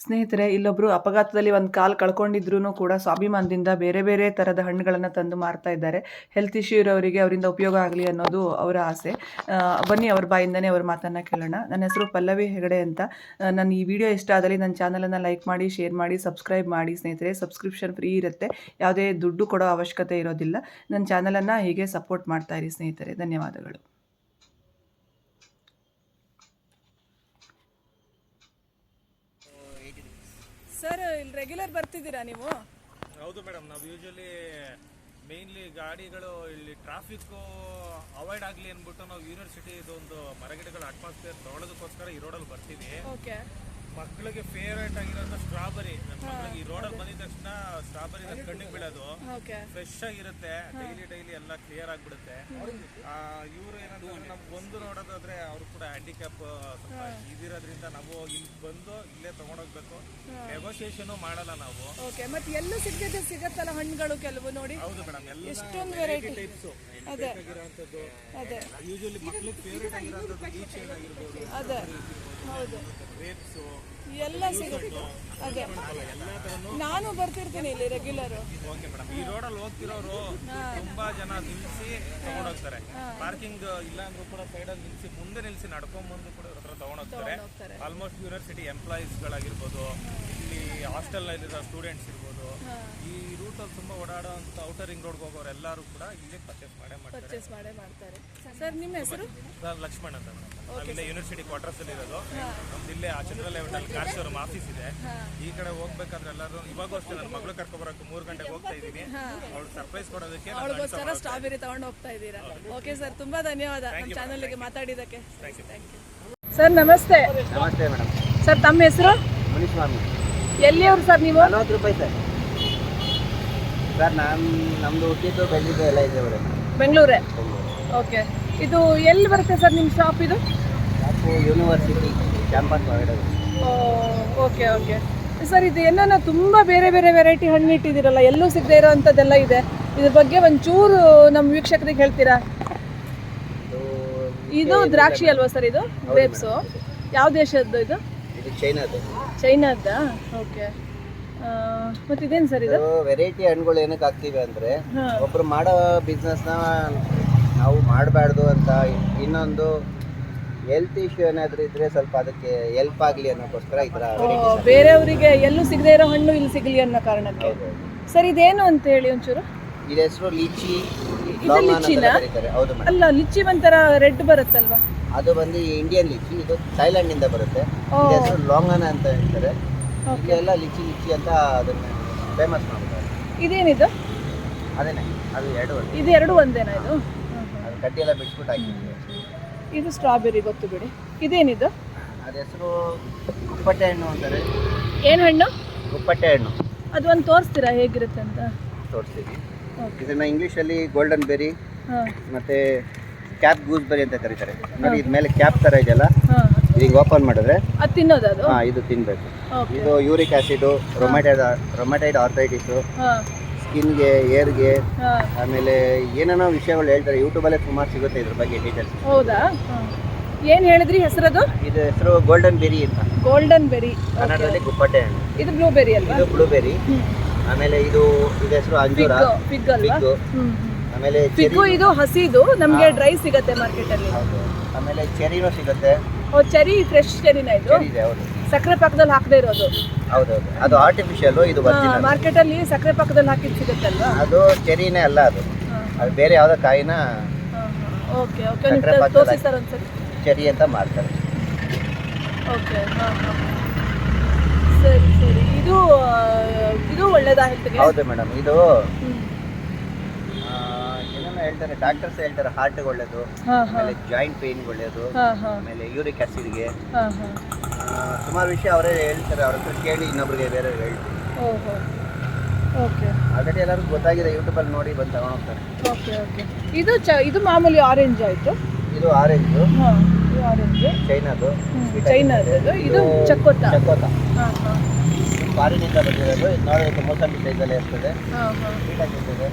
ಸ್ನೇಹಿತರೆ, ಇಲ್ಲೊಬ್ರು ಅಪಘಾತದಲ್ಲಿ ಒಂದು ಕಾಲು ಕಳ್ಕೊಂಡಿದ್ರೂ ಕೂಡ ಸ್ವಾಭಿಮಾನದಿಂದ ಬೇರೆ ಬೇರೆ ಥರದ ಹಣ್ಣುಗಳನ್ನು ತಂದು ಮಾರ್ತಾ ಇದ್ದಾರೆ. ಹೆಲ್ತ್ ಇಶ್ಯೂ ಇರೋರಿಗೆ ಅವರಿಂದ ಉಪಯೋಗ ಆಗಲಿ ಅನ್ನೋದು ಅವರ ಆಸೆ. ಬನ್ನಿ ಅವ್ರ ಬಾಯಿಂದನೇ ಅವ್ರ ಮಾತನ್ನು ಕೇಳೋಣ. ನನ್ನ ಹೆಸರು ಪಲ್ಲವಿ ಹೆಗಡೆ ಅಂತ. ನನ್ನ ಈ ವಿಡಿಯೋ ಇಷ್ಟ ಆದಲ್ಲಿ ನನ್ನ ಚಾನಲನ್ನು ಲೈಕ್ ಮಾಡಿ, ಶೇರ್ ಮಾಡಿ, ಸಬ್ಸ್ಕ್ರೈಬ್ ಮಾಡಿ ಸ್ನೇಹಿತರೆ. ಸಬ್ಸ್ಕ್ರಿಪ್ಷನ್ ಫ್ರೀ ಇರುತ್ತೆ, ಯಾವುದೇ ದುಡ್ಡು ಕೊಡೋ ಅವಶ್ಯಕತೆ ಇರೋದಿಲ್ಲ. ನನ್ನ ಚಾನಲನ್ನು ಹೀಗೆ ಸಪೋರ್ಟ್ ಮಾಡ್ತಾ ಇರಿ ಸ್ನೇಹಿತರೆ. ಧನ್ಯವಾದಗಳು. ಸರ್, ಇಲ್ಲಿ ರೆಗ್ಯುಲರ್ ಬರ್ತಿದ್ದೀರಾ ನೀವು? ಹೌದು ಮೇಡಮ್, ನಾವು ಯೂಶಲಿ ಮೇನ್ಲಿ ಗಾಡಿಗಳು ಇಲ್ಲಿ ಟ್ರಾಫಿಕ್ಕು ಅವಾಯ್ಡ್ ಆಗಲಿ ಅಂದ್ಬಿಟ್ಟು ನಾವು ಯೂನಿವರ್ಸಿಟಿ ಇದೊಂದು ಮರಗಿಡಗಳ ಅಟ್ಮಾಸ್ಫಿಯರ್ ತೊಗೊಳೋದಕ್ಕೋಸ್ಕರ ಈ ರೋಡಲ್ಲಿ ಬರ್ತೀವಿ. ಓಕೆ. ಮಕ್ಕಳಿಗೆ ಫೇವ್ರೇಟ್ ಆಗಿರೋಂಥ ಸ್ಟ್ರಾಬೆರಿ. ನನ್ನ ಮಕ್ಕಳಿಗೆ ಈ ರೋಡಲ್ಲಿ ಬಂದಿದ ತಕ್ಷಣ ಸ್ಟ್ರಾಬೆರಿ ನನ್ನ ಕಣ್ಣಿಗೆ ಬೀಳೋದು. ಫ್ರೆಶ್ ಆಗಿರುತ್ತೆ, ಡೈಲಿ ಎಲ್ಲ ಕ್ಲಿಯರ್ ಆಗಿಬಿಡುತ್ತೆ. ಇವರು ಏನಾದ್ರು ನಮ್ಗೆ ಬಂದು ನೋಡೋದಾದ್ರೆ ಅವರು ಕೂಡ ಹ್ಯಾಂಡಿಕ್ಯಾಪ್ ಸ್ವಲ್ಪ ಇದಿರೋದ್ರಿಂದ ನಾವು ಇಲ್ಲಿ ಬಂದು ಇಲ್ಲೇ ತಗೊಂಡೋಗ್ಬೇಕು. ನೆಗೋಸಿಯೇಷನ್ ಮಾಡಲ್ಲ ನಾವು. ಮತ್ತೆ ಎಲ್ಲ ಸಿಗತ್ತಲ್ಲ ಹಣ್ಣುಗಳು ಕೆಲವು ನೋಡಿ. ಹೌದು ಮೇಡಮ್, ಎಷ್ಟೊಂದು ವೆರೈಟಿ ಟೈಪ್ಸ್ ಅದೇ ಅದೇ ಯೂಶಲಿ ಮಕ್ಕಳಿಗೆ ಫೇವ್ರೇಟ್ ಆಗಿರೋಂಥದ್ದು ಈ ಚೈನ್ ಆಗಿರ್ಬೋದು, ಅದೇ ಹೌದು, ಗ್ರೇಪ್ಸು ಎಲ್ಲ ಸಿಗುತ್ತೆ. ಅದೇ ನಾನು ಬರ್ತಿರ್ತೀನಿ ಇಲ್ಲಿ ರೆಗ್ಯುಲರ್. ಓಕೆ ಮೇಡಮ್, ಈ ರೋಡಲ್ಲಿ ಹೋಗ್ತಿರೋರು ತುಂಬಾ ಜನ ನಿಲ್ಲಿಸಿ ತಗೊಂಡೋಗ್ತಾರೆ. ಪಾರ್ಕಿಂಗ್ ಇಲ್ಲ ಅಂದ್ರೂ ಕೂಡ ಸೈಡಲ್ಲಿ ನಿಲ್ಲಿಸಿ, ಮುಂದೆ ನಿಲ್ಲಿಸಿ ನಡ್ಕೊಂಡ್ ಬಂದು ಕೂಡ ಇವ್ರ ಹತ್ರ ತಗೊಂಡೋಗ್ತಾರೆ. ಆಲ್ಮೋಸ್ಟ್ ಯೂನಿವರ್ಸಿಟಿ ಎಂಪ್ಲಾಯೀಸ್ಗಳಾಗಿರ್ಬೋದು, ಇಲ್ಲಿ ಹಾಸ್ಟೆಲ್ ಇರೋ ಸ್ಟೂಡೆಂಟ್ಸ್ ಇರ್ಬೋದು, ಈ ರೂಟಲ್ಲಿ ತುಂಬಾ ಓಡಾಡೋಂಥ ಔಟರ್ ರಿಂಗ್ ರೋಡ್ಗೆ ಹೋಗೋರು ಎಲ್ಲರೂ ಕೂಡ ಇಲ್ಲಿ ಪರ್ಚೇಸ್ ಮಾಡೇ ಮಾಡ್ತಾರೆ. ಸರ್, ನಿಮ್ಮ ಹೆಸರು? ಸರ್, ಲಕ್ಷ್ಮಣ್ ಅಂತ ಮೇಡಮ್. ನಾವಿಲ್ಲೇ ಯೂನಿವರ್ಸಿಟಿ ಕ್ವಾರ್ಟರ್ಸ್ ಅಲ್ಲಿ ಇರೋದು. ನಮ್ದು ಇಲ್ಲೇ ಚಂದ್ರ ಲೆವೆಂಟಲ್ಲಿ ಕಾರ್ ಶೋರೂಮ್ ಆಫೀಸ್ ಇದೆ. ಈ ಕಡೆ ಹೋಗ್ಬೇಕಾದ್ರೆ ಎಲ್ಲರೂ ಇವಾಗ ಅಷ್ಟೇ ನನ್ನ ಮಗಳು ಕರ್ಕೊಬರಕ್ಕೆ 3 ಗಂಟೆಗೆ ಹೋಗ್ತಾ ಇದ್ದೀನಿ. ಅವಳು ಸರ್ಪ್ರೈಸ್ ಕೊಡೋದಕ್ಕೆ ಅವಳಿಗೋಸ್ಕರ ಸ್ಟ್ರಾಬೆರಿ ತಗೊಂಡು ಹೋಗ್ತಾ ಇದ್ದೀರಾ? ಓಕೆ ಸರ್, ತುಂಬಾ ಧನ್ಯವಾದ ನಮ್ಮ ಚಾನಲ್ಗೆ ಮಾತಾಡಿದ್ದಕ್ಕೆ. ಸರ್, ನಮಸ್ತೆ. ನಮಸ್ತೆ ಮೇಡಮ್. ಸರ್, ತಮ್ಮ ಹೆಸರು? ಮುನಿಸ್ವಾಮಿ. ಎಲ್ಲಿಯವರು ಸರ್ ನೀವು? 40 ರೂಪಾಯಿ ಸರ್. ಸರ್, ನಮ್ಮದು ಹುಟ್ಟಿದ್ದು ಬೆಳ್ಳಿದ್ದು ಎಲ್ಲ ಇದೆ ಮೇಡಮ್. ಬೆಂಗಳೂರೇ? ಓಕೆ. ಇದು ಎಲ್ಲಿ ಬರುತ್ತೆ ಸರ್ ನಿಮ್ಮ ಶಾಪ್? ಇದು ಶಾಪು ಯೂನಿವರ್ಸಿಟಿ ಕ್ಯಾಂಪಸ್ ಹೊರಗಡೆ. ಓಕೆ ಓಕೆ ಸರ್, ಇದು ಏನನ್ನ ತುಂಬ ಬೇರೆ ಬೇರೆ ವೆರೈಟಿ ಹಣ್ಣು ಇಟ್ಟಿದ್ದೀರಲ್ಲ, ಎಲ್ಲೂ ಸಿಗದೆ ಇರೋ ಅಂಥದ್ದೆಲ್ಲ ಇದೆ. ಇದ್ರ ಬಗ್ಗೆ ಒಂಚೂರು ನಮ್ಮ ವೀಕ್ಷಕರಿಗೆ ಹೇಳ್ತೀರಾ? ಇದು ದ್ರಾಕ್ಷಿ ಅಲ್ವಾ ಸರ್? ಇದು ಗ್ರೇಪ್ಸು. ಯಾವ ದೇಶದ್ದು ಇದು? ಇದು ಚೈನಾದು. ಚೈನಾದ್ದಾ? ಓಕೆ. ಮತ್ತೆ ಇದೇನು ಸರ್ ಇದು? ವೆರೈಟಿ ಹಣ್ಣುಗಳು ಏನಕ್ಕೆ ಹಾಕ್ತೀವಿ ಅಂದರೆ, ಒಬ್ಬರು ಮಾಡೋ ಬಿಸ್ನೆಸ್ನ ನಾವು ಮಾಡಬಾರ್ದು ಅಂತ, ಇನ್ನೊಂದು ಹೆಲ್ತ್ ಇಶ್ಯೂ ಏನಾದರೂ ಇದ್ರೆ ಸ್ವಲ್ಪ ಅದಕ್ಕೆ ಹೆಲ್ಪ್ ಆಗಲಿ ಅನ್ನೋಕ್ಕೋಸ್ಕರ ಈ ಥರ ಬೇರೆಯವರಿಗೆ ಎಲ್ಲೂ ಸಿಗದೆ ಇರೋ ಹಣ್ಣು ಇಲ್ಲಿ ಸಿಗಲಿ ಅನ್ನೋ ಕಾರಣಕ್ಕೆ. ಸರ್, ಇದೇನು ಅಂತ ಹೇಳಿ ಒಂಚೂರು. ಇದು ಹೆಸರು ಲಿಚಿ. ಇದು ಲಿಚಿನಾ? ಹೌದು ಮೇಡಮ್. ಅಲ್ಲ, ಲಿಚಿ ಒಂಥರ ರೆಡ್ ಬರುತ್ತಲ್ವಾ? ಅದು ಬಂದು ಇಂಡಿಯನ್ ಲಿಚಿ. ಇದು ಥೈಲ್ಯಾಂಡಿಂದ ಬರುತ್ತೆ. ಇದು ಹೆಸರು ಲಾಂಗನ ಅಂತ ಹೇಳ್ತಾರೆ. ಇಲ್ಲೆಲ್ಲ ಲಿಚಿ ಅಂತ ಅದನ್ನು ಫೇಮಸ್ ಮಾಡ್ತಾರೆ. ಇದೇನಿದು? ಅದೇನೆ, ಅದು ಇದು ಎರಡು ಒಂದೇನಾ? ಇದು ಅದು ಕಡ್ಡಿ ಎಲ್ಲ ಬಿಟ್ಬಿಟ್ಟು ಹಾಕಿದ್ವಿ. ಇದು ಸ್ಟ್ರಾಬೆರಿ ಗೊತ್ತು ಬಿಡಿ. ಇದೇನಿದು? ಅದ ಹೆಸರು ಕುಪ್ಪಟ್ಟೆ ಹಣ್ಣು ಅಂತಾರೆ. ಏನು ಹಣ್ಣು? ಕುಪ್ಪಟ್ಟೆ ಹಣ್ಣು. ಅದು ಒಂದು ತೋರಿಸ್ತೀರಾ ಹೇಗಿರುತ್ತೆ ಅಂತ? ತೋರಿಸ್ತೀವಿ. ಇದನ್ನ ಇಂಗ್ಲೀಷಲ್ಲಿ ಗೋಲ್ಡನ್ ಬೆರಿ ಮತ್ತೆ ಕ್ಯಾಪ್ ಗೂಸ್ಬೆರಿ ಅಂತ ಕರೀತಾರೆ. ನೋಡಿ, ಇದ್ರ ಮೇಲೆ ಕ್ಯಾಪ್ ತರ ಇದೆಯಲ್ಲ, ಈಗ ಓಪನ್ ಮಾಡಿದ್ರೆ ಅದು ತಿನ್ನೋದು? ಅದು ಇದು ತಿನ್ಬೇಕು. ಇದು ಯೂರಿಕ್ ಆಸಿಡ್, ರೊಮ್ಯಾಟೈಡ್ ಆರ್ಥರೈಟಿಸ್, ಸ್ಕಿನ್ಗೆ, ಏರ್ಗೆ, ಆಮೇಲೆ ಏನೇನೋ ವಿಷಯಗಳು ಹೇಳ್ತಾರೆ. ಯೂಟ್ಯೂಬಲ್ಲೇ ಸುಮಾರು ಸಿಗುತ್ತೆ ಇದ್ರ ಬಗ್ಗೆ ಡೀಟೇಲ್ಸ್. ಹೌದಾ? ಏನು ಹೇಳಿದ್ರಿ ಹೆಸರದು? ಇದು ಹೆಸರು ಗೋಲ್ಡನ್ ಬೆರಿ ಅಂತ. ಗೋಲ್ಡನ್ ಬೆರಿ, ಕನ್ನಡದಲ್ಲಿ ಕುಪ್ಪಟ್ಟೆ ಹಣ್ಣು. ಇದು ಬ್ಲೂಬೆರಿ ಅಲ್ವಾ? ಇದು ಬ್ಲೂಬೆರಿ. ಆಮೇಲೆ ಇದು ಹೆಸರು ಅಂಜೂರ. ಫಿಗ್ ಅಲ್ವಾ? ಆಮೇಲೆ ಫಿಗ್ ಇದು ಹಸಿದು ನಮಗೆ ಡ್ರೈ ಸಿಗುತ್ತೆ ಮಾರ್ಕೆಟ್ ಅಲ್ಲಿ. ಆಮೇಲೆ ಚೆರಿನೂ ಸಿಗುತ್ತೆ. ಚೆರಿ ಫ್ರೆಶ್ ಚೆರಿನಾ ಇದು? ಹೌದು. ಸಕ್ಕರೆ ಪಾಕದಲ್ಲಿ ಹಾಕದೇ ಇರೋದು? ಹೌದೌದು, ಅದು ಆರ್ಟಿಫಿಷಿಯಲ್. ಇದು ಮಾರ್ಕೆಟ್ ಅಲ್ಲಿ ಸಕ್ಕರೆ ಪಾಕದಲ್ಲಿ ಹಾಕಿದ್ ಸಿಗುತ್ತಲ್ವಾ? ಅದು ಚೆರಿನೇ ಅಲ್ಲ, ಅದು ಬೇರೆ ಯಾವ್ದೋ ಕಾಯಿನ ಓಕೆ ಓಕೆ ತೋರಿಸಿ ಸರ್ ಒಂದ್ಸರಿ. ಚೆರಿ ಅಂತ ಮಾಡ್ತಾರೆ. ಓಕೆ, ಸರಿ ಸರಿ. ಇದು ಒಳ್ಳೇದಾ ಹೆಲ್ತ್ಗೆ? ಹೌದು ಮೇಡಮ್. ಇದು ಏನೇನೋ ಹೇಳ್ತಾರೆ, ಡಾಕ್ಟರ್ಸ್ ಹೇಳ್ತಾರೆ ಹಾರ್ಟ್ಗೆ ಒಳ್ಳೇದು, ಆಮೇಲೆ ಜಾಯಿಂಟ್ ಪೇನ್ಗೆ ಒಳ್ಳೇದು, ಆಮೇಲೆ ಯೂರಿಕ್ ಆಸಿಡ್ಗೆ, ಸುಮಾರು ವಿಷಯ ಅವರೇ ಹೇಳ್ತಾರೆ. ಅವ್ರ ಹತ್ರ ಕೇಳಿ ಇನ್ನೊಬ್ರಿಗೆ ಬೇರೆ ಹೇಳ್ತೀವಿ. ಓಕೆ. ಆಲ್ರೆಡಿ ಎಲ್ಲರಿಗೂ ಗೊತ್ತಾಗಿದೆ, ಯೂಟ್ಯೂಬಲ್ಲಿ ನೋಡಿ ಬಂದು ತಗೊಂಡೋಗ್ತಾರೆ. Okay okay. ಇದು ಮಾಮೂಲಿ ಆರೆಂಜ್ ಆಯಿತು. ಇದು ಆರೆಂಜು. ಆರೆಂಜ್ ಚೈನಾದು. ಇದು ಚಕ್ಕೋತ. ಫಾರಿನಿಂದ ಬಂದಿರೋದು. ಇದು ನೋಡೋದಕ್ಕೆ ಮೋಸಂಬಿ ಸೈಜಲ್ಲೇ ಇರ್ತದೆ. ನೀಟಾಗಿರ್ತದೆ.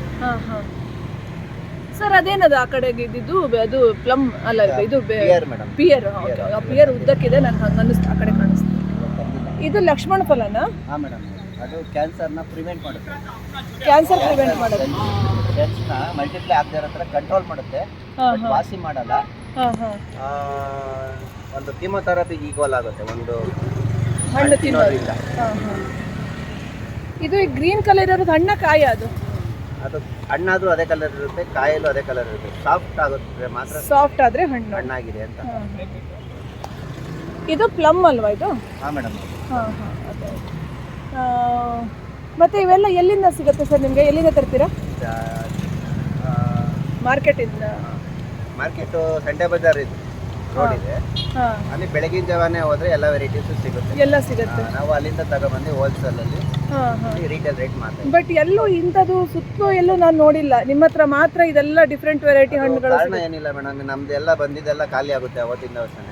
ಸರ್, ಅದೇನದು ಆ ಕಡೆಗೆ ಇದ್ದಿದ್ದು? ಅದು ಪ್ಲಮ್ ಅಲ್ಲ, ಇದು ಪಿಯರ್ ಮೇಡಮ್. ಪಿಯರ್. ಓಕೆ, ಆ ಪಿಯರ್ ಉದ್ದಕ್ಕಿದೆ, ನನಗೆ ಹಂಗೆ ಅನ್ನಿಸ್ತು, ಆ ಕಡೆ ಕಾಣಿಸ್ತು. ಇದು ಲಕ್ಷ್ಮಣ ಫಲನಾ? ಹಾಂ ಮೇಡಮ್, ಅದು ಕ್ಯಾನ್ಸರ್ನ ಪ್ರಿವೆಂಟ್ ಮಾಡುತ್ತೆ. ಕ್ಯಾನ್ಸರ್ ಪ್ರಿವೆಂಟ್ ಮಾಡೋದು. ಸೆಲ್ಸ್ನ ಮಲ್ಟಿಪ್ಲೈ ಆಗದೆ ಇರೋ ಥರ ಕಂಟ್ರೋಲ್ ಮಾಡುತ್ತೆ, ಬಟ್ ವಾಸಿ ಮಾಡಲ್ಲ. ಒಂದು ಕೀಮೊಥೆರಪಿಗೆ ಈಕ್ವಲ್ ಆಗುತ್ತೆ ಒಂದು ಹಣ್ಣು ತಿನ್ನೋದ್ರಿಂದ. ಇದು ಗ್ರೀನ್ ಕಲರ್ ಇರೋದು ಹಣ್ಣ ಕಾಯ? ಅದು ಹಣ್ಣಾದ್ರೂ ಅದೇ ಕಲರ್ ಇರುತ್ತೆ, ಕಾಯಲ್ಲೂ ಅದೇ ಕಲರ್ ಇರುತ್ತೆ. ಸಾಫ್ಟ್ ಆಗುತ್ತೆ ಮಾತ್ರ, ಸಾಫ್ಟ್ ಆದ್ರೆ ಹಣ್ಣು ಹಣ್ಣಾಗಿದೆ ಅಂತ. ಇದು ಪ್ಲಮ್ ಅಲ್ವಾ ಇದು? ಹಾಂ ಮೇಡಮ್. ಅದೇ. ಮತ್ತೆ ಇವೆಲ್ಲ ಎಲ್ಲಿಂದ ಸಿಗುತ್ತೆ ಸರ್ ನಿಮಗೆ? ಎಲ್ಲಿಂದ ತರ್ತೀರಾ? ಮಾರ್ಕೆಟಿಂದ. ಮಾರ್ಕೆಟು ಸಂಡೆ ಬಜಾರ್ ಇದೆ, ರೋಡ್ ಇದೆ. ಅಲ್ಲಿ ಬೆಳಗಿನ ಜಾವನೇ ಹೋದ್ರೆ ಎಲ್ಲ ವೆರೈಟೀಸ್ ಸಿಗುತ್ತೆ. ಎಲ್ಲ ಸಿಗುತ್ತೆ. ನಾವು ಅಲ್ಲಿಂದ ತಗೊಬಂದು ಹೋಲ್ಸೇಲ್ ಅಲ್ಲಿ ರೀಟೇಲ್ ರೇಟ್ ಮಾಡ್ತೀವಿ. ಬಟ್ ಎಲ್ಲೂ ಇಂಥದ್ದು ಸುತ್ತಲೂ ಎಲ್ಲೂ ನಾನು ನೋಡಿಲ್ಲ. ನಿಮ್ಮ ಹತ್ರ ಮಾತ್ರ ಇದೆಲ್ಲ ಡಿಫ್ರೆಂಟ್ ವೆರೈಟಿ ಹಣ್ಣುಗಳು. ಕಾರಣ ಏನಿಲ್ಲ ಮೇಡಮ್, ನಮ್ದೆಲ್ಲ ಬಂದಿದ್ದೆಲ್ಲ ಖಾಲಿ ಆಗುತ್ತೆ ಅವತ್ತಿಂದ ವರ್ಷನೇ.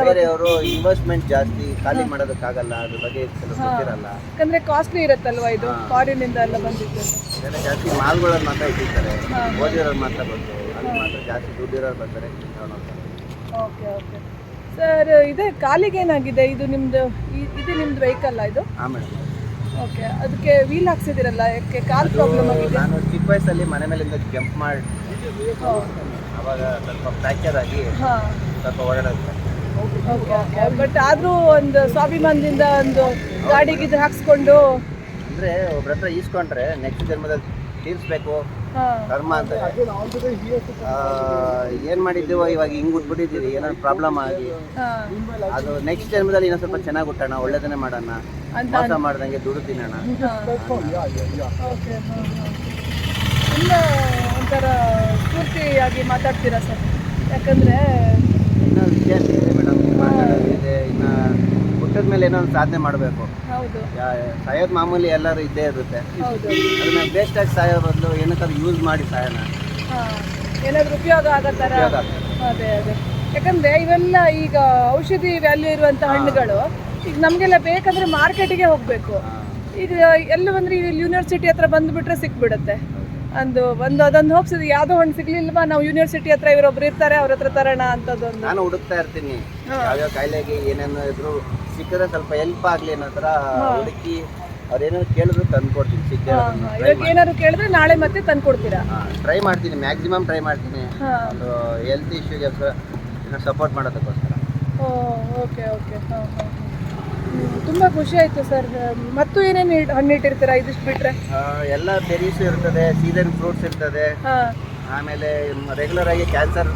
ಬೇರೆಯವರು ಇನ್ವೆಸ್ಟ್ಮೆಂಟ್ ಜಾಸ್ತಿ, ಖಾಲಿ ಮಾಡೋದಕ್ಕಾಗಲ್ಲ, ಅದ್ರ ಬಗ್ಗೆ ಗೊತ್ತಿರಲ್ಲ. ಯಾಕಂದ್ರೆ ಕಾಸ್ಟ್ಲಿ ಇರುತ್ತಲ್ವಾ ಇದು, ಫಾರಿನ್ ಇಂದ ಎಲ್ಲ ಬಂದಿದ್ದು. ಇದೆಲ್ಲ ಜಾಸ್ತಿ ಮಾಲ್ಗಳಲ್ಲಿ ಮಾತ್ರ ಇಟ್ಟಿರ್ತಾರೆ, ಓದಿರೋರು ಮಾತ್ರ ಬಂದು ಅಲ್ಲಿ ಮಾತ್ರ ಜಾಸ್ತಿ ದುಡ್ಡಿರೋರು ಬರ್ತಾರೆ. ಓಕೆ ಓಕೆ ಸರ್, ಇದೆ ಕಾಲಿಗೆ ಏನಾಗಿದೆ? ಇದು ನಿಮ್ದು ಇದು ನಿಮ್ದು ವೆಹಿಕಲ್ ಇದು? ಹಾಂ ಮೇಡಮ್. ಓಕೆ, ಅದಕ್ಕೆ ವೀಲ್ ಹಾಕ್ಸಿದಿರಲ್ಲ, ಯಾಕೆ ಕಾಲ್ ಪ್ರಾಬ್ಲಮ್ ಆಗಿದೆ? ನಾನು ಚಿಕ್ಕ ವಯಸ್ಸಲ್ಲಿ ಮನೆ ಮೇಲಿಂದ ಜಂಪ್ ಮಾಡಿ ಅವಾಗ ಸ್ವಲ್ಪ ಫ್ರ್ಯಾಕ್ಚರ್ ಆಗಿ ಸ್ವಲ್ಪ ಓಡಾಡೋದು. ಓಕೆ ಓಕೆ, ಬಟ್ ಆದರೂ ಒಂದು ಸ್ವಾಭಿಮಾನದಿಂದ ಒಂದು ಗಾಡಿಗೆ ಇದು ಹಾಕ್ಸ್ಕೊಂಡು ಅಂದರೆ ಒಬ್ರ ಹತ್ರ ಈಸ್ಕೊಂಡ್ರೆ ನೆಕ್ಸ್ಟ್ ಜನ್ಮದಲ್ಲಿ ತೀರಿಸ್ಬೇಕು ಕರ್ಮ ಅಂತ. ಏನು ಮಾಡಿದ್ದೀವೋ ಇವಾಗ ಹಿಂಗೆ ಉಟ್ಬಿಟ್ಟಿದ್ದೀವಿ, ಏನಾದ್ರು ಪ್ರಾಬ್ಲಮ್ ಆಗಿ ಅದು ನೆಕ್ಸ್ಟ್ ಜನ್ಮದಲ್ಲಿ ಇನ್ನೊಂದು ಸ್ವಲ್ಪ ಚೆನ್ನಾಗಿ ಹುಟ್ಟೋಣ, ಒಳ್ಳೇದನ್ನೇ ಮಾಡೋಣ, ಮೋಸ ಮಾಡ್ದಂಗೆ ದುಡ್ಡು ತಿನ್ನೋಣ. ಓಕೆ, ತುಂಬ ಒಂಥರ ಸ್ಫೂರ್ತಿಯಾಗಿ ಮಾತಾಡ್ತೀರಾ ಸರ್. ಯಾಕಂದರೆ ಇನ್ನೂ ವಿದ್ಯಾರ್ಥಿ ಇದೆ ಮೇಡಮ್, ಮಾತಾಡೋದಿದೆ. ಇನ್ನು ಹುಟ್ಟದ ಮೇಲೆ ಏನೋ ಒಂದು ಸಾಧನೆ ಮಾಡಬೇಕು. ಹೌದು, ಸಾಯೋದು ಮಾಮೂಲಿ, ಎಲ್ಲರೂ ಇದ್ದೇ ಇರುತ್ತೆ. ಹೌದು, ಅದನ್ನ ವೇಸ್ಟಾಗಿ ಸಾಯೋ ಬದಲು ಏನಕ್ಕಾದ್ರೂ ಯೂಸ್ ಮಾಡಿ ಸಾಯೋಣ, ಏನಾದರೂ ಉಪಯೋಗ ಆಗೋ ಥರ. ಅದೇ ಅದೇ, ಯಾಕಂದರೆ ಇವೆಲ್ಲ ಈಗ ಔಷಧಿ ವ್ಯಾಲ್ಯೂ ಇರುವಂಥ ಹಣ್ಣುಗಳು ಈಗ ನಮಗೆಲ್ಲ ಬೇಕಂದರೆ ಮಾರ್ಕೆಟಿಗೆ ಹೋಗಬೇಕು. ಈಗ ಎಲ್ಲ ಬಂದರೆ ಈಗ ಯೂನಿವರ್ಸಿಟಿ ಹತ್ರ ಬಂದುಬಿಟ್ರೆ ಸಿಕ್ಬಿಡುತ್ತೆ. ಅದೊಂದು ಹೋಪ್ಸಿದೆ, ಯಾವುದೋ ಹಣ್ಣು ಸಿಗ್ಲಿಲ್ವಾ, ನಾವು ಯೂನಿವರ್ಸಿಟಿ ಹತ್ರ ಇವರೊಬ್ರು ಇರ್ತಾರೆ, ಅವ್ರ ಹತ್ರ ತರೋಣ ಅಂತದೊಂದು. ನಾನು ಹುಡುಕ್ತಾ ಇರ್ತೀನಿ, ಯಾವ್ಯಾವ ಕಾಯಿಲೆಗೆ ಏನೇನೋ ಇದ್ರು ಸಿಕ್ಕಿದ್ರೆ ಸ್ವಲ್ಪ ಹೆಲ್ಪ್ ಆಗಲಿ ಅನ್ನೋ ಥರ ಹುಡುಕಿ ಅವ್ರೇನೋ ಕೇಳಿದ್ರು ತಂದು ಕೊಡ್ತೀನಿ. ಇವಾಗ ಏನಾದ್ರು ಕೇಳಿದ್ರೆ ನಾಳೆ ಮತ್ತೆ ತಂದು ಕೊಡ್ತೀರಾ? ಟ್ರೈ ಮಾಡ್ತೀನಿ, ಮ್ಯಾಕ್ಸಿಮಮ್ ಟ್ರೈ ಮಾಡ್ತೀನಿ, ಒಂದು ಹೆಲ್ತ್ ಇಶ್ಯೂಗೆ ಸಪೋರ್ಟ್ ಮಾಡೋದಕ್ಕೋಸ್ಕರ. ಓಕೆ ಓಕೆ, ತುಂಬ ಖುಷಿ ಆಯಿತು ಸರ್. ಮತ್ತು ಏನೇನು ಹಣ್ಣು ಇಟ್ಟಿರ್ತೀರಾ ಇದಿಷ್ಟು ಬಿಟ್ಟರೆ? ಎಲ್ಲ ಬೆರೀಸು ಇರ್ತದೆ, ಸೀಸನ್ ಫ್ರೂಟ್ಸ್ ಇರ್ತದೆ, ಆಮೇಲೆ ರೆಗ್ಯುಲರ್ ಆಗಿ ಕ್ಯಾನ್ಸರ್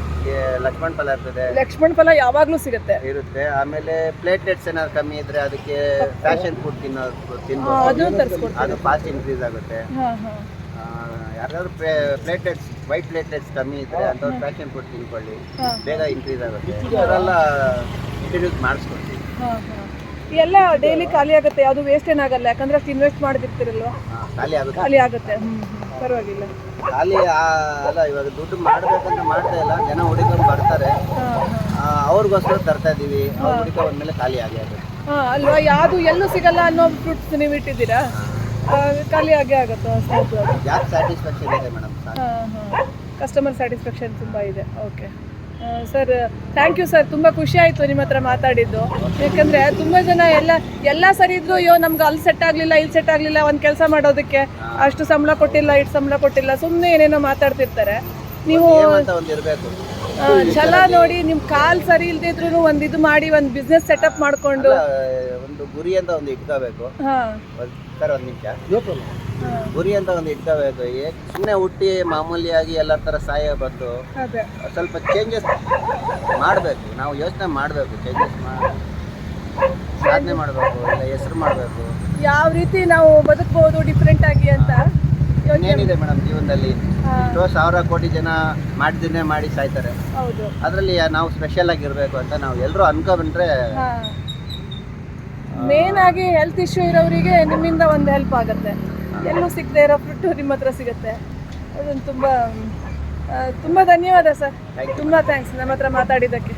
ಲಕ್ಷ್ಮಣ ಫಲ ಇರ್ತದೆ. ಲಕ್ಷ್ಮಣ ಫಲ ಯಾವಾಗಲೂ ಸಿಗುತ್ತೆ ಇರುತ್ತೆ. ಆಮೇಲೆ ಪ್ಲೇಟ್ಲೆಟ್ಸ್ ಏನಾದ್ರು ಕಮ್ಮಿ ಇದ್ರೆ ಅದಕ್ಕೆ ಫ್ಯಾಷನ್ ಫುಡ್ ತಿನ್ನೋದು, ಅದು ಫಾಸ್ಟ್ ಇನ್ಕ್ರೀಸ್ ಆಗುತ್ತೆ. ಯಾರಾದ್ರೂ ಪ್ಲೇಟ್ಲೆಟ್ಸ್ ವೈಟ್ ಪ್ಲೇಟ್ಲೆಟ್ಸ್ ಕಮ್ಮಿ ಇದ್ರೆ ಅಂಥವ್ರು ಫ್ಯಾಷನ್ ಫುಡ್ ತಿನ್ಕೊಳ್ಳಿ, ಬೇಗ ಇನ್ಕ್ರೀಸ್ ಆಗುತ್ತೆ. ಅದೆಲ್ಲ ಇಂಟ್ರಡ್ಯೂಸ್ ಮಾಡಿಸ್ಕೊಡ್ತೀವಿ. ಎಲ್ಲ ಡೈಲಿ ಖಾಲಿ ಆಗುತ್ತೆ, ಯಾವುದು ವೇಸ್ಟ್ ಏನಾಗಲ್ಲ, ಯಾಕಂದ್ರೆ ಅಷ್ಟು ಇನ್ವೆಸ್ಟ್ ಮಾಡಿರ್ತೀರಲ್ವ, ಖಾಲಿ ಆಗುತ್ತೆ. ಪರವಾಗಿಲ್ಲ. ಖಾಲಿ ಅಲ್ಲ, ಇವಾಗ ದುಡ್ಡು ಮಾಡ್ಬೇಕಂತ ಮಾಡ್ತಾ ಇಲ್ಲ, ಜನ ಹುಡುಕೊಂಡು ಬರ್ತಾರೆ, ಅವ್ರಿಗೋಸ್ಕರ ತರ್ತಾ ಇದೀವಿ. ಅವ್ರು ಹುಡುಕ ಬಂದ್ಮೇಲೆ ಖಾಲಿ ಆಗಿ ಆಗುತ್ತೆ. ಅಲ್ವಾ, ಯಾವುದು ಎಲ್ಲೂ ಸಿಗಲ್ಲ ಅನ್ನೋ ಫ್ರೂಟ್ಸ್ ನೀವು ಇಟ್ಟಿದ್ದೀರಾ, ಖಾಲಿ ಆಗೇ ಆಗುತ್ತೆ. ಯಾಕೆ ಸ್ಯಾಟಿಸ್ಫ್ಯಾಕ್ಷನ್ ಇದೆ ಮೇಡಮ್, ಕಸ್ಟಮರ್ ಸ್ಯಾಟಿಸ್ಫ್ಯಾಕ್ಷನ್ ತುಂಬ ಇದೆ. Okay sir, thank you sir. ತುಂಬ ಖುಷಿ ಆಯಿತು ನಿಮ್ಮ ಹತ್ರ ಮಾತಾಡಿದ್ದು. ಯಾಕಂದರೆ ತುಂಬ ಜನ ಎಲ್ಲ ಸರಿ ಇದ್ರು, ಅಯ್ಯೋ ನಮ್ಗೆ ಅಲ್ಲಿ ಸೆಟ್ ಆಗಲಿಲ್ಲ, ಇಲ್ಲಿ ಸೆಟ್ ಆಗಲಿಲ್ಲ, ಒಂದು ಕೆಲಸ ಮಾಡೋದಕ್ಕೆ ಅಷ್ಟು ಸಂಬಳ ಕೊಟ್ಟಿಲ್ಲ, ಇಷ್ಟು ಸಂಬಳ ಕೊಟ್ಟಿಲ್ಲ, ಸುಮ್ಮನೆ ಏನೇನೋ ಮಾತಾಡ್ತಿರ್ತಾರೆ. ನೀವು ಛಲ ನೋಡಿ, ನಿಮ್ಮ ಕಾಲು ಸರಿ ಇಲ್ದಿದ್ರು ಒಂದು ಇದು ಮಾಡಿ, ಒಂದು ಬಿಸ್ನೆಸ್ ಸೆಟಪ್ ಮಾಡಿಕೊಂಡು ಒಂದು ಗುರಿ ಅಂತ ಒಂದು ಇಟ್ಕೋಬೇಕು. ಸರ್ ಒಂದು ನಿಮಿಷ, ಗುರಿ ಅಂತ ಒಂದು ಇಟ್ಕೋಬೇಕು. ಸುಮ್ಮನೆ ಹುಟ್ಟಿ ಮಾಮೂಲಿಯಾಗಿ ಎಲ್ಲ ಥರ ಸಾಯ ಬಂದು ಸ್ವಲ್ಪ ಚೇಂಜಸ್ ಮಾಡಬೇಕು. ನಾವು ಯೋಚನೆ ಮಾಡಬೇಕು, ಚೇಂಜಸ್ ಸಾಧನೆ ಮಾಡಬೇಕು, ಇಲ್ಲ ಹೆಸರು ಮಾಡಬೇಕು, ಯಾವ ರೀತಿ ನಾವು ಬದುಕಬಹುದು ಡಿಫ್ರೆಂಟ್ ಆಗಿ ಅಂತ. ಏನಿದೆ ಮೇಡಮ್ ಜೀವನದಲ್ಲಿ, ಎಷ್ಟೋ ಸಾವಿರ ಕೋಟಿ ಜನ ಮಾಡಿದ್ರೆ ಮಾಡಿ ಸಾಯ್ತಾರೆ. ಹೌದು, ಅದರಲ್ಲಿ ನಾವು ಸ್ಪೆಷಲ್ ಆಗಿರ್ಬೇಕು ಅಂತ ನಾವು ಎಲ್ಲರೂ ಅನ್ಕೊಂಡ್ರೆ, ಮೇನ್ ಆಗಿ ಹೆಲ್ತ್ ಇಶ್ಯೂ ಇರೋರಿಗೆ ನಿಮ್ಮಿಂದ ಒಂದು ಹೆಲ್ಪ್ ಆಗುತ್ತೆ. ಎಲ್ಲೂ ಸಿಗದೆ ಇರೋ ಫ್ರೂಟು ನಿಮ್ಮ ಹತ್ರ ಸಿಗುತ್ತೆ. ಅದೊಂದು ತುಂಬ ಧನ್ಯವಾದ ಸರ್, ತುಂಬ ಥ್ಯಾಂಕ್ಸ್ ನಮ್ಮ ಹತ್ರ ಮಾತಾಡಿದ್ದಕ್ಕೆ.